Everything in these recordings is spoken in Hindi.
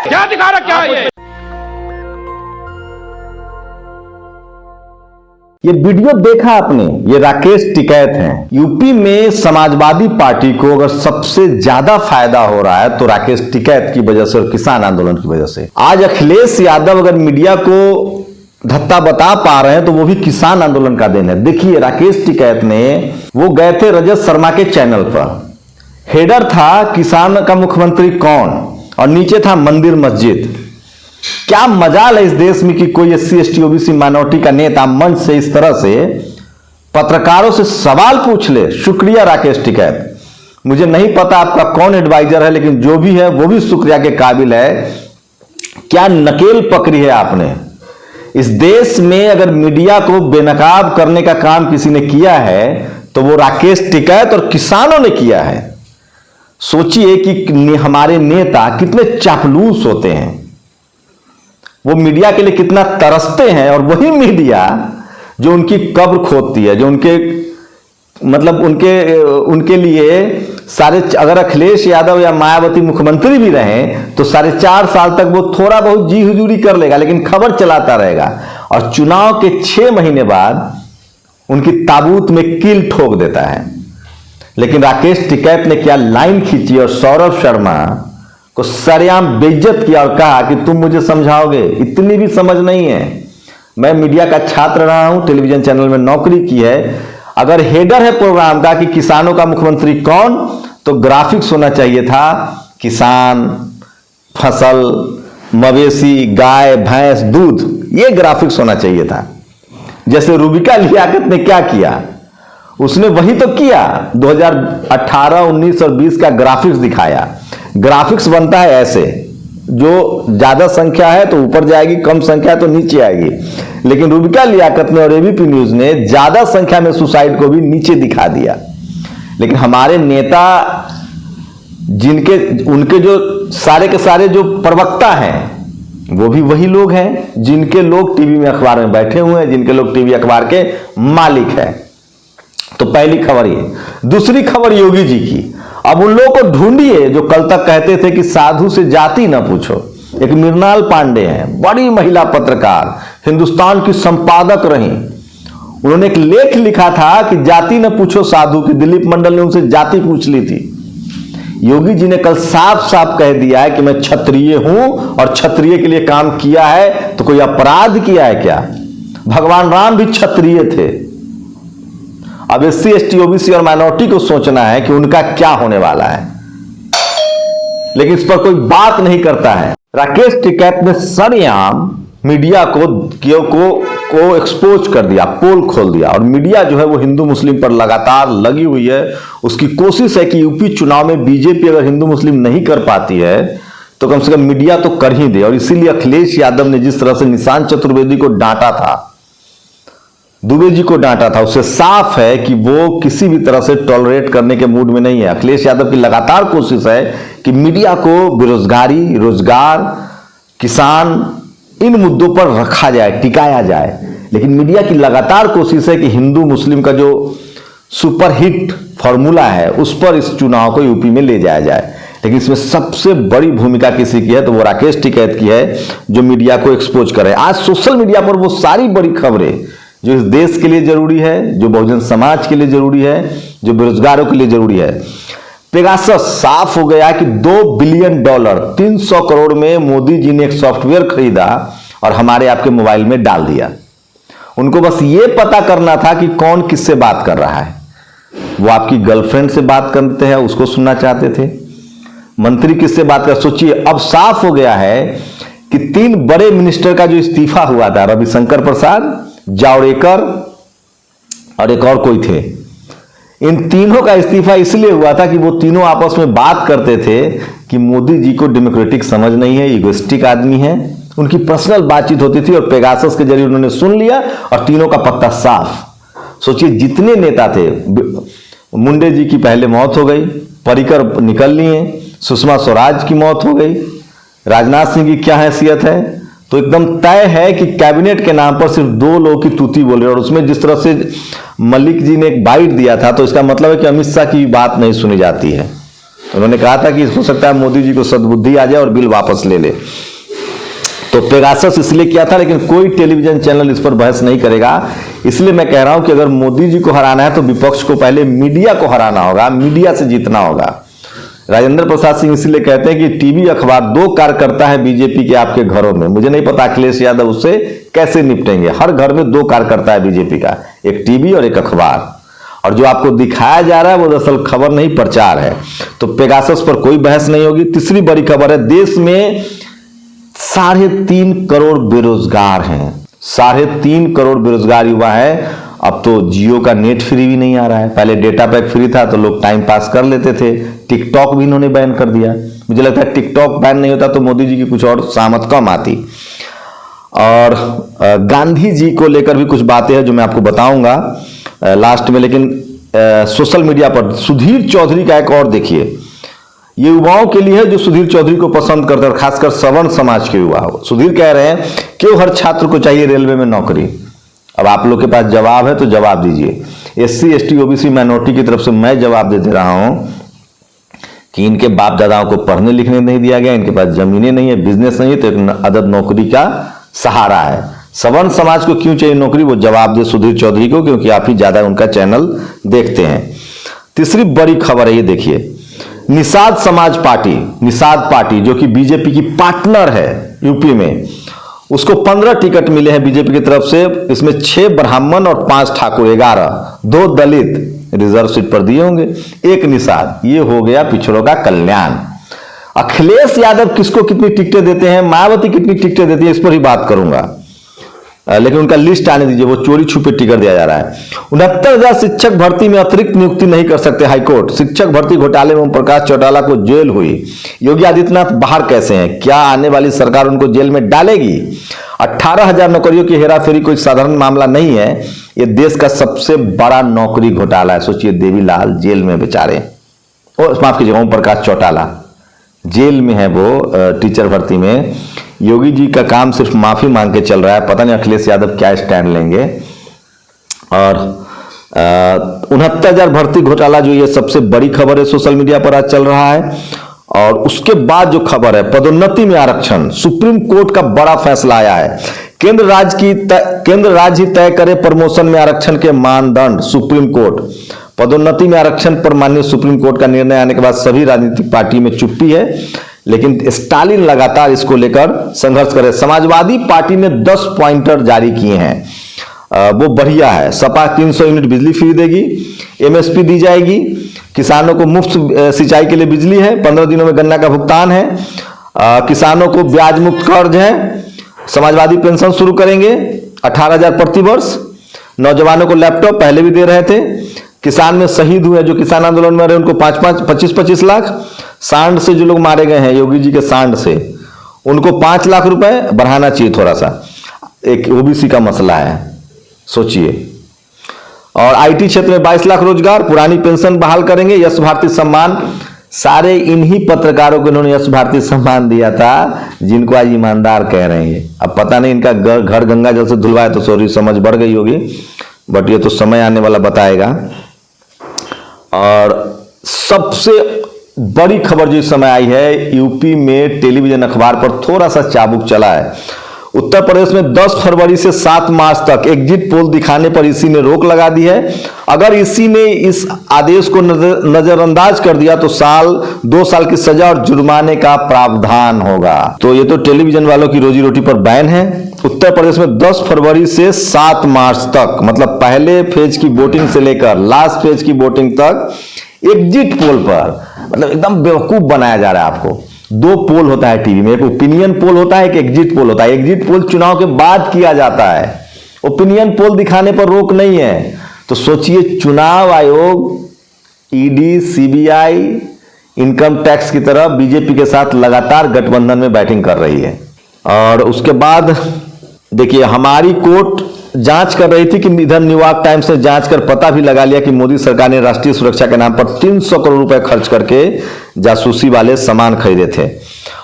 क्या दिखा रखा है ये वीडियो देखा आपने, ये राकेश टिकैत हैं। यूपी में समाजवादी पार्टी को अगर सबसे ज्यादा फायदा हो रहा है तो राकेश टिकैत की वजह से और किसान आंदोलन की वजह से। आज अखिलेश यादव अगर मीडिया को धत्ता बता पा रहे हैं तो वो भी किसान आंदोलन का देन है। देखिए राकेश टिकैत ने, वो गए थे रजत शर्मा के चैनल पर, हेडर था किसान का मुख्यमंत्री कौन और नीचे था मंदिर मस्जिद। क्या मजाल है इस देश में कि कोई SC ST OBC माइनॉरिटी का नेता मंच से इस तरह से पत्रकारों से सवाल पूछ ले। शुक्रिया राकेश टिकैत। मुझे नहीं पता आपका कौन एडवाइजर है, लेकिन जो भी है वो भी शुक्रिया के काबिल है। क्या नकेल पकड़ी है आपने। इस देश में अगर मीडिया को बेनकाब करने का काम किसी ने किया है तो वो राकेश टिकैत और किसानों ने किया है। सोचिए कि हमारे नेता कितने चापलूस होते हैं, वो मीडिया के लिए कितना तरसते हैं, और वही मीडिया जो उनकी कब्र खोदती है, जो उनके लिए सारे, अगर अखिलेश यादव या मायावती मुख्यमंत्री भी रहे तो 4.5 साल तक वो थोड़ा बहुत जी हुजूरी कर लेगा, लेकिन खबर चलाता रहेगा, और चुनाव के 6 महीने बाद उनकी ताबूत में कील ठोक देता है। लेकिन राकेश टिकैत ने क्या लाइन खींची और सौरभ शर्मा को सरेआम बेइज्जत किया और कहा कि तुम मुझे समझाओगे, इतनी भी समझ नहीं है। मैं मीडिया का छात्र रहा हूं, टेलीविजन चैनल में नौकरी की है। अगर हेडर है प्रोग्राम का कि किसानों का मुख्यमंत्री कौन, तो ग्राफिक्स होना चाहिए था किसान, फसल, मवेशी, गाय, भैंस, दूध, ये ग्राफिक्स होना चाहिए था। जैसे रूबिका लियाकत ने क्या किया, उसने वही तो किया। 2018, 19 और 20 का ग्राफिक्स दिखाया। ग्राफिक्स बनता है ऐसे, जो ज्यादा संख्या है तो ऊपर जाएगी, कम संख्या है तो नीचे आएगी। लेकिन रूबिका लियाकत ने और ABP न्यूज ने ज्यादा संख्या में सुसाइड को भी नीचे दिखा दिया। लेकिन हमारे नेता, उनके जो सारे के सारे जो प्रवक्ता हैं वो भी वही लोग हैं जिनके लोग टीवी में, अखबार में बैठे हुए हैं, जिनके लोग टीवी अखबार के मालिक हैं। तो पहली खबर ये। दूसरी खबर योगी जी की। अब उन लोगों को ढूंढिए जो कल तक कहते थे कि साधु से जाति ना पूछो। एक मृणाल पांडे हैं, बड़ी महिला पत्रकार, हिंदुस्तान की संपादक रही। उन्होंने एक लेख लिखा था कि जाति न पूछो साधु की, दिलीप मंडल ने उनसे जाति पूछ ली थी। योगी जी ने कल साफ साफ कह दिया है कि मैं क्षत्रिय हूं और क्षत्रिय के लिए काम किया है, तो कोई अपराध किया है क्या। भगवान राम भी क्षत्रिय थे। अब SC ST OBC और माइनॉरिटी को सोचना है कि उनका क्या होने वाला है, लेकिन इस पर कोई बात नहीं करता है। राकेश टिकैत ने सरेआम मीडिया को एक्सपोज कर दिया, पोल खोल दिया, और मीडिया जो है वो हिंदू मुस्लिम पर लगातार लगी हुई है। उसकी कोशिश है कि यूपी चुनाव में बीजेपी अगर हिंदू मुस्लिम नहीं कर पाती है तो कम से कम मीडिया तो कर ही दे। और इसीलिए अखिलेश यादव ने जिस तरह से निशांत चतुर्वेदी को डांटा था, दुबे जी को डांटा था, उससे साफ है कि वो किसी भी तरह से टॉलरेट करने के मूड में नहीं है। अखिलेश यादव की लगातार कोशिश है कि मीडिया को बेरोजगारी, रोजगार, किसान, इन मुद्दों पर रखा जाए, टिकाया जाए। लेकिन मीडिया की लगातार कोशिश है कि हिंदू मुस्लिम का जो सुपरहिट फॉर्मूला है उस पर इस चुनाव को यूपी में ले जाया जाए। लेकिन इसमें सबसे बड़ी भूमिका किसी की है तो वो राकेश टिकैत की है, जो मीडिया को एक्सपोज करे। आज सोशल मीडिया पर वो सारी बड़ी खबरें जो इस देश के लिए जरूरी है, जो बहुजन समाज के लिए जरूरी है, जो बेरोजगारों के लिए जरूरी है। पेगासस, साफ हो गया कि $2 बिलियन 300 करोड़ में मोदी जी ने एक सॉफ्टवेयर खरीदा और हमारे आपके मोबाइल में डाल दिया। उनको बस ये पता करना था कि कौन किससे बात कर रहा है। वो आपकी गर्लफ्रेंड से बात करते हैं, उसको सुनना चाहते थे। मंत्री किससे बात कर, सोचिए। अब साफ हो गया है कि 3 बड़े मिनिस्टर का जो इस्तीफा हुआ था, रविशंकर प्रसाद, जावड़ेकर और एक और कोई थे, इन तीनों का इस्तीफा इसलिए हुआ था कि वो तीनों आपस में बात करते थे कि मोदी जी को डेमोक्रेटिक समझ नहीं है, इगोइस्टिक आदमी है। उनकी पर्सनल बातचीत होती थी और पेगासस के जरिए उन्होंने सुन लिया और तीनों का पत्ता साफ। सोचिए जितने नेता थे, मुंडे जी की पहले मौत हो गई, पर्रिकर निकल लिए, सुषमा स्वराज की मौत हो गई, राजनाथ सिंह की क्या हैसियत है। तो एकदम तय है कि कैबिनेट के नाम पर सिर्फ 2 लोगों की तूती बोले। और उसमें जिस तरह से मलिक जी ने एक बाइट दिया था, तो इसका मतलब है कि अमित शाह की बात नहीं सुनी जाती है। उन्होंने कहा था कि हो सकता है मोदी जी को सद्बुद्धि आ जाए और बिल वापस ले ले। तो पेगासस इसलिए किया था, लेकिन कोई टेलीविजन चैनल इस पर बहस नहीं करेगा। इसलिए मैं कह रहा हूं कि अगर मोदी जी को हराना है तो विपक्ष को पहले मीडिया को हराना होगा, मीडिया से जीतना होगा। राजेंद्र प्रसाद सिंह इसलिए कहते हैं कि टीवी अखबार 2 कार्यकर्ता है बीजेपी के आपके घरों में। मुझे नहीं पता अखिलेश यादव उससे कैसे निपटेंगे। हर घर में 2 कार्यकर्ता है बीजेपी का, एक टीवी और एक अखबार। और जो आपको दिखाया जा रहा है वो दरअसल खबर नहीं, प्रचार है। तो पेगासस पर कोई बहस नहीं होगी। तीसरी बड़ी खबर है, देश में 3.5 करोड़ बेरोजगार हैं। 3.5 करोड़ बेरोजगार युवा है। अब तो जियो का नेट फ्री भी नहीं आ रहा है। पहले डेटा पैक फ्री था तो लोग टाइम पास कर लेते थे। टिकटॉक भी इन्होंने बैन कर दिया। मुझे लगता है टिकटॉक बैन नहीं होता तो मोदी जी की कुछ और शामत कम आती। और गांधी जी को लेकर भी कुछ बातें हैं जो मैं आपको बताऊंगा लास्ट में। लेकिन सोशल मीडिया पर सुधीर चौधरी का एक और देखिए, ये युवाओं के लिए है जो सुधीर चौधरी को पसंद करते हैं, खासकर सवर्ण समाज के युवा। सुधीर कह रहे हैं क्यों हर छात्र को चाहिए रेलवे में नौकरी। अब आप लोग के पास जवाब है तो जवाब दीजिए। SC ST OBC माइनॉरिटी की तरफ से मैं जवाब दे रहा हूं कि इनके बाप दादाओं को पढ़ने लिखने नहीं दिया गया, इनके पास जमीनें नहीं है, बिजनेस नहीं है, तो एक अदद नौकरी का सहारा है। सवर्ण समाज को क्यों चाहिए नौकरी, वो जवाब दे सुधीर चौधरी को, क्योंकि आप ही ज्यादा उनका चैनल देखते हैं। तीसरी बड़ी खबर है, ये देखिए, निषाद समाज पार्टी, निषाद पार्टी जो कि बीजेपी की पार्टनर है यूपी में, उसको 15 टिकट मिले हैं बीजेपी की तरफ से। इसमें 6 ब्राह्मण और 5 ठाकुर, 11, 2 दलित रिजर्व सीट पर दिए होंगे, 1 निषाद। ये हो गया पिछड़ों का कल्याण। अखिलेश यादव किसको कितनी टिकटें देते हैं, मायावती कितनी टिकटें देती है, इस पर ही बात करूंगा। लेकिन उनका लिस्ट आने दीजिए, वो चोरी छुपे टिकट दिया जा रहा है। 69,000 शिक्षक भर्ती में अतिरिक्त नियुक्ति नहीं कर सकते हाईकोर्ट। शिक्षक भर्ती घोटाले में ओम प्रकाश चौटाला को जेल हुई। योगी आदित्यनाथ बाहर कैसे हैं, क्या आने वाली सरकार उनको जेल में डालेगी। 18,000 नौकरियों की हेराफेरी कोई साधारण मामला नहीं है, ये देश का सबसे बड़ा नौकरी घोटाला है। सोचिए, देवीलाल जेल में बेचारे, और माफ कीजिएगा ओम प्रकाश चौटाला जेल में है वो टीचर भर्ती में। योगी जी का काम सिर्फ माफी मांग के चल रहा है, पता नहीं अखिलेश यादव क्या स्टैंड लेंगे। और 69,000 भर्ती घोटाला जो ये सबसे बड़ी खबर है सोशल मीडिया पर आज चल रहा है। और उसके बाद जो खबर है पदोन्नति में आरक्षण, सुप्रीम कोर्ट का बड़ा फैसला आया है। केंद्र राज्य ही तय करे प्रमोशन में आरक्षण के मानदंड। सुप्रीम कोर्ट पदोन्नति में आरक्षण पर माननीय सुप्रीम कोर्ट का निर्णय आने के बाद सभी राजनीतिक पार्टी में चुप्पी है, लेकिन स्टालिन लगातार इसको लेकर संघर्ष करे। समाजवादी पार्टी ने 10 पॉइंटर जारी किए हैं, वो बढ़िया है। सपा 300 यूनिट बिजली फ्री देगी, MSP दी जाएगी, किसानों को मुफ्त सिंचाई के लिए बिजली है, 15 दिनों में गन्ना का भुगतान है, किसानों को ब्याज मुक्त कर्ज है, समाजवादी पेंशन शुरू करेंगे 18,000 प्रति वर्ष, नौजवानों को लैपटॉप पहले भी दे रहे थे, किसान में शहीद हुए जो किसान आंदोलन में रहे उनको 25-25 लाख, सांड से जो लोग मारे गए हैं योगी जी के सांड से, उनको 5 लाख रुपए बढ़ाना चाहिए थोड़ा सा। एक OBC का मसला है, सोचिए। और IT क्षेत्र में 22 लाख रोजगार, पुरानी पेंशन बहाल करेंगे, यश भारती सम्मान, सारे इन्हीं पत्रकारों को इन्होंने यश भारती सम्मान दिया था जिनको आज ईमानदार कह रहे हैं। अब पता नहीं इनका घर गंगा जल से धुलवाए तो सॉरी समझ बढ़ गई होगी, बट ये तो समय आने वाला बताएगा। और सबसे बड़ी खबर जो इस समय आई है, यूपी में टेलीविजन अखबार पर थोड़ा सा चाबुक चला है। उत्तर प्रदेश में 10 फरवरी से 7 मार्च तक एग्जिट पोल दिखाने पर ईसी ने रोक लगा दी है। अगर ईसी ने इस आदेश को नजरअंदाज कर दिया तो 2 साल की सजा और जुर्माने का प्रावधान होगा। तो ये तो टेलीविजन वालों की रोजी रोटी पर बैन है। उत्तर प्रदेश में 10 फरवरी से 7 मार्च तक, मतलब पहले फेज की वोटिंग से लेकर लास्ट फेज की वोटिंग तक एग्जिट पोल पर, मतलब एकदम बेवकूफ बनाया जा रहा है आपको। 2 पोल होता है टीवी में, एक ओपिनियन पोल होता है, एक एग्जिट पोल होता है। एग्जिट पोल चुनाव के बाद किया जाता है, ओपिनियन पोल दिखाने पर रोक नहीं है। तो सोचिए, चुनाव आयोग, ED, CBI, इनकम टैक्स की तरह बीजेपी के साथ लगातार गठबंधन में बैटिंग कर रही है। और उसके बाद देखिए, हमारी कोर्ट जांच कर रही थी कि इधर न्यूयॉर्क टाइम्स ने जांच कर पता भी लगा लिया कि मोदी सरकार ने राष्ट्रीय सुरक्षा के नाम पर 300 करोड़ रुपए खर्च करके जासूसी वाले सामान खरीदे थे।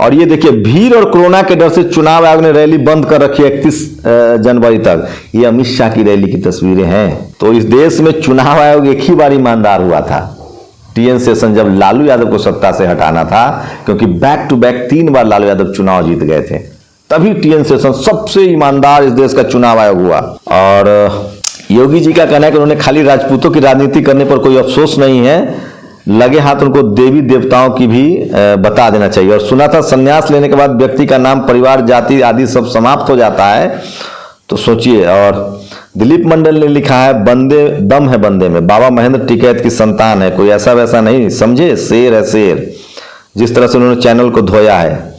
और ये देखिए, भीड़ और कोरोना के डर से चुनाव आयोग ने रैली बंद कर रखी है 31 जनवरी तक। ये अमित शाह की रैली की तस्वीरें हैं। तो इस देश में चुनाव आयोग एक ही बार ईमानदार हुआ था, टीएन शेषन जब लालू यादव को सत्ता से हटाना था, क्योंकि बैक टू बैक 3 बार लालू यादव चुनाव जीत गए थे, तभी टीएन शेषन सबसे ईमानदार इस देश का चुनाव आयोग हुआ। और योगी जी का कहना है कि उन्होंने खाली राजपूतों की राजनीति करने पर कोई अफसोस नहीं है, लगे हाथ उनको देवी देवताओं की भी बता देना चाहिए। और सुना था संन्यास लेने के बाद व्यक्ति का नाम, परिवार, जाति आदि सब समाप्त हो जाता है, तो सोचिए। और दिलीप मंडल ने लिखा है, बंदे दम है बंदे में, बाबा महेंद्र टिकैत की संतान है, कोई ऐसा वैसा नहीं, समझे, शेर है शेर। जिस तरह से उन्होंने चैनल को धोया है।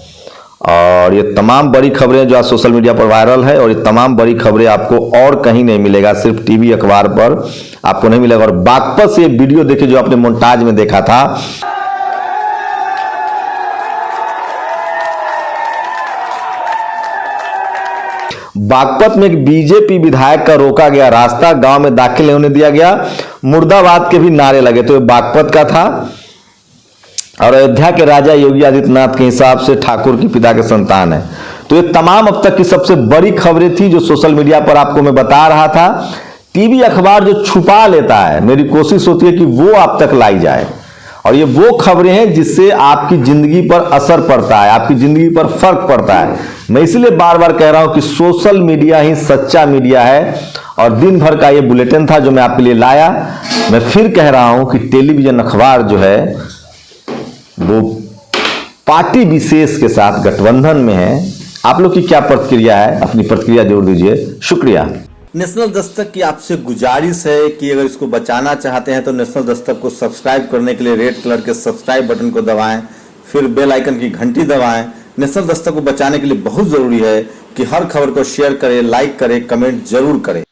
और ये तमाम बड़ी खबरें जो आज सोशल मीडिया पर वायरल है, और ये तमाम बड़ी खबरें आपको और कहीं नहीं मिलेगा, सिर्फ टीवी अखबार पर आपको नहीं मिलेगा। और बागपत से एक वीडियो देखिए जो आपने मोन्टाज में देखा था। बागपत में एक बीजेपी विधायक का रोका गया रास्ता, गांव में दाखिल नहीं होने दिया गया, मुर्दाबाद के भी नारे लगे। तो ये बागपत का था। और अयोध्या के राजा योगी आदित्यनाथ के हिसाब से ठाकुर की पिता के संतान है। तो ये तमाम अब तक की सबसे बड़ी खबरें थी जो सोशल मीडिया पर आपको मैं बता रहा था। टीवी अखबार जो छुपा लेता है, मेरी कोशिश होती है कि वो आप तक लाई जाए। और ये वो खबरें हैं जिससे आपकी जिंदगी पर असर पड़ता है, आपकी जिंदगी पर फर्क पड़ता है। मैं इसलिए बार बार कह रहा हूं कि सोशल मीडिया ही सच्चा मीडिया है। और दिन भर का ये बुलेटिन था जो मैं आपके लिए लाया। मैं फिर कह रहा हूं कि टेलीविजन अखबार जो है वो पार्टी विशेष के साथ गठबंधन में है। आप लोग की क्या प्रतिक्रिया है, अपनी प्रतिक्रिया जरूर दीजिए। शुक्रिया। नेशनल दस्तक की आपसे गुजारिश है कि अगर इसको बचाना चाहते हैं तो नेशनल दस्तक को सब्सक्राइब करने के लिए रेड कलर के सब्सक्राइब बटन को दबाएं, फिर बेल आइकन की घंटी दबाएं। नेशनल दस्तक को बचाने के लिए बहुत जरूरी है कि हर खबर को शेयर करें, लाइक करें, कमेंट जरूर करें।